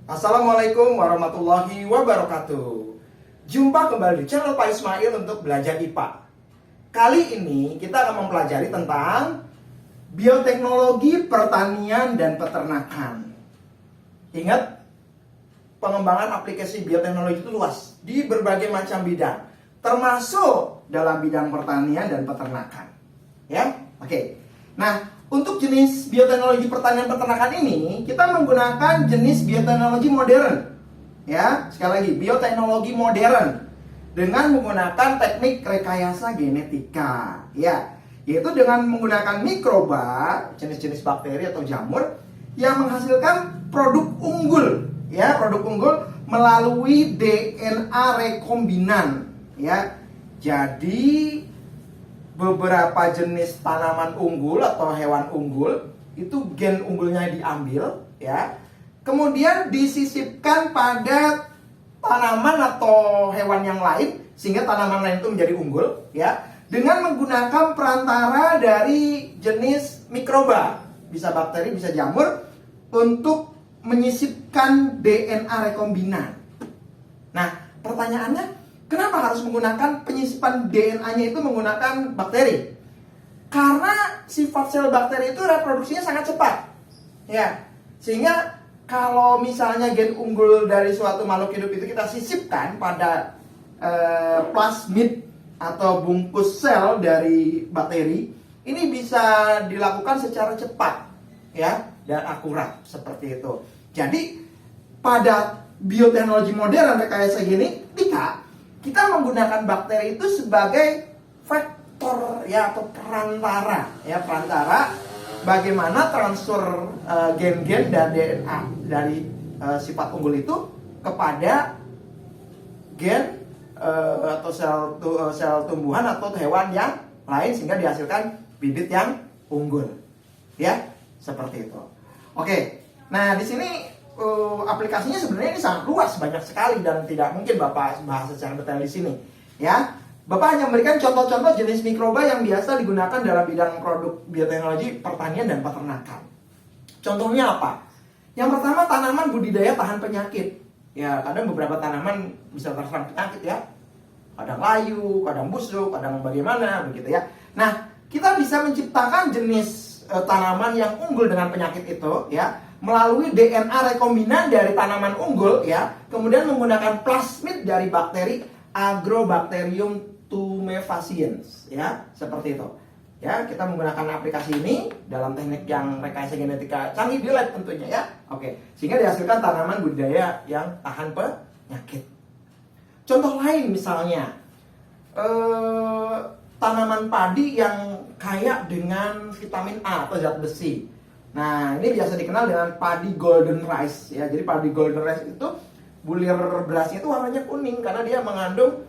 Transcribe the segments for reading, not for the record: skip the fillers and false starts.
Assalamualaikum warahmatullahi wabarakatuh. Jumpa kembali di channel Pak Ismail untuk belajar IPA. Kali ini kita akan mempelajari tentang bioteknologi pertanian dan peternakan. Ingat, pengembangan aplikasi bioteknologi itu luas di berbagai macam bidang, termasuk dalam bidang pertanian dan peternakan. Ya, oke. Nah, untuk jenis bioteknologi pertanian peternakan ini, kita menggunakan jenis bioteknologi modern. Ya, sekali lagi, bioteknologi modern dengan menggunakan teknik rekayasa genetika. Ya, yaitu dengan menggunakan mikroba, jenis-jenis bakteri atau jamur yang menghasilkan produk unggul. Ya, produk unggul melalui DNA rekombinan. Ya, jadi beberapa jenis tanaman unggul atau hewan unggul itu gen unggulnya diambil, ya, kemudian disisipkan pada tanaman atau hewan yang lain sehingga tanaman lain itu menjadi unggul, ya, dengan menggunakan perantara dari jenis mikroba, bisa bakteri, bisa jamur, untuk menyisipkan DNA rekombinan. Nah, pertanyaannya, kenapa harus menggunakan penyisipan DNA-nya itu menggunakan bakteri? Karena sifat sel bakteri itu reproduksinya sangat cepat. Ya, sehingga kalau misalnya gen unggul dari suatu makhluk hidup itu kita sisipkan pada plasmid atau bungkus sel dari bakteri, ini bisa dilakukan secara cepat, ya, dan akurat seperti itu. Jadi pada bioteknologi modern rekayasa genetika, kita menggunakan bakteri itu sebagai faktor, ya, atau perantara, ya, perantara bagaimana transfer gen-gen dan DNA dari sifat unggul itu kepada gen atau sel tumbuhan atau hewan yang lain sehingga dihasilkan bibit yang unggul, ya, seperti itu. Oke, nah di sini aplikasinya sebenarnya ini sangat luas, banyak sekali, dan tidak mungkin Bapak bahas secara detail di sini. Ya, Bapak hanya memberikan contoh-contoh jenis mikroba yang biasa digunakan dalam bidang produk bioteknologi pertanian dan peternakan. Contohnya apa? Yang pertama, tanaman budidaya tahan penyakit. Ya, kadang beberapa tanaman bisa terserang penyakit, ya. Kadang layu, kadang busuk, kadang bagaimana, begitu ya. Nah, kita bisa menciptakan jenis tanaman yang unggul dengan penyakit itu, ya, melalui DNA rekombinan dari tanaman unggul, ya, kemudian menggunakan plasmid dari bakteri Agrobacterium tumefaciens, ya, seperti itu. Ya, kita menggunakan aplikasi ini dalam teknik yang rekayasa genetika canggih di lab tentunya, ya. Oke, sehingga dihasilkan tanaman budidaya yang tahan penyakit. Contoh lain misalnya tanaman padi yang kaya dengan vitamin A atau zat besi. Nah, ini biasa dikenal dengan padi golden rice, ya. Jadi padi golden rice itu bulir berasnya itu warnanya kuning karena dia mengandung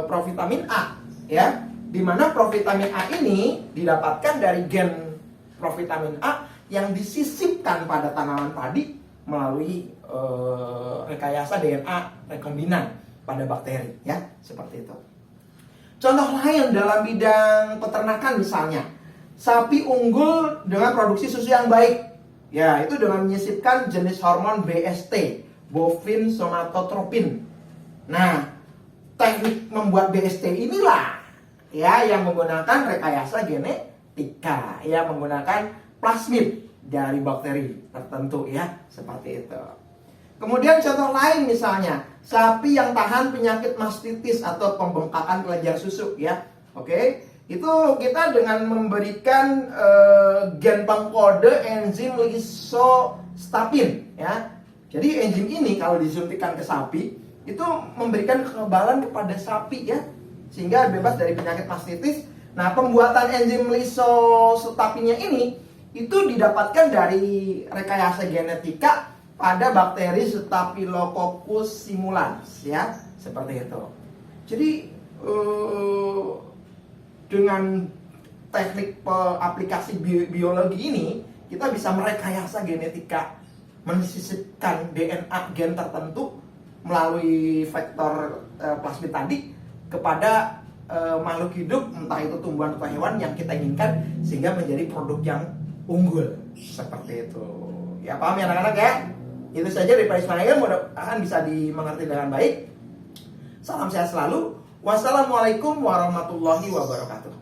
provitamin A, ya. Di mana provitamin A ini didapatkan dari gen provitamin A yang disisipkan pada tanaman padi melalui rekayasa DNA rekombinan pada bakteri, ya, seperti itu. Contoh lain dalam bidang peternakan misalnya, sapi unggul dengan produksi susu yang baik, ya, itu dengan menyisipkan jenis hormon BST, bovine somatotropin. Nah, teknik membuat BST inilah, ya, yang menggunakan rekayasa genetika, ya, menggunakan plasmid dari bakteri tertentu, ya, seperti itu. Kemudian contoh lain misalnya, sapi yang tahan penyakit mastitis atau pembengkakan kelenjar susu, ya. Oke. Itu kita dengan memberikan gen pengkode enzim lisostapin, ya. Jadi enzim ini kalau disuntikkan ke sapi itu memberikan kekebalan kepada sapi, ya, sehingga bebas dari penyakit mastitis. Nah, pembuatan enzim lisostapinnya ini itu didapatkan dari rekayasa genetika pada bakteri Staphylococcus simulans, ya, seperti itu. Jadi dengan teknik aplikasi biologi ini kita bisa merekayasa genetika, menyisipkan DNA gen tertentu melalui vektor plasmid tadi kepada makhluk hidup, entah itu tumbuhan atau hewan yang kita inginkan, sehingga menjadi produk yang unggul seperti itu. Ya, paham ya anak-anak, ya? Itu saja dari Pak Ismail, mudah-mudahan bisa dimengerti dengan baik. Salam sehat selalu. Wassalamualaikum warahmatullahi wabarakatuh.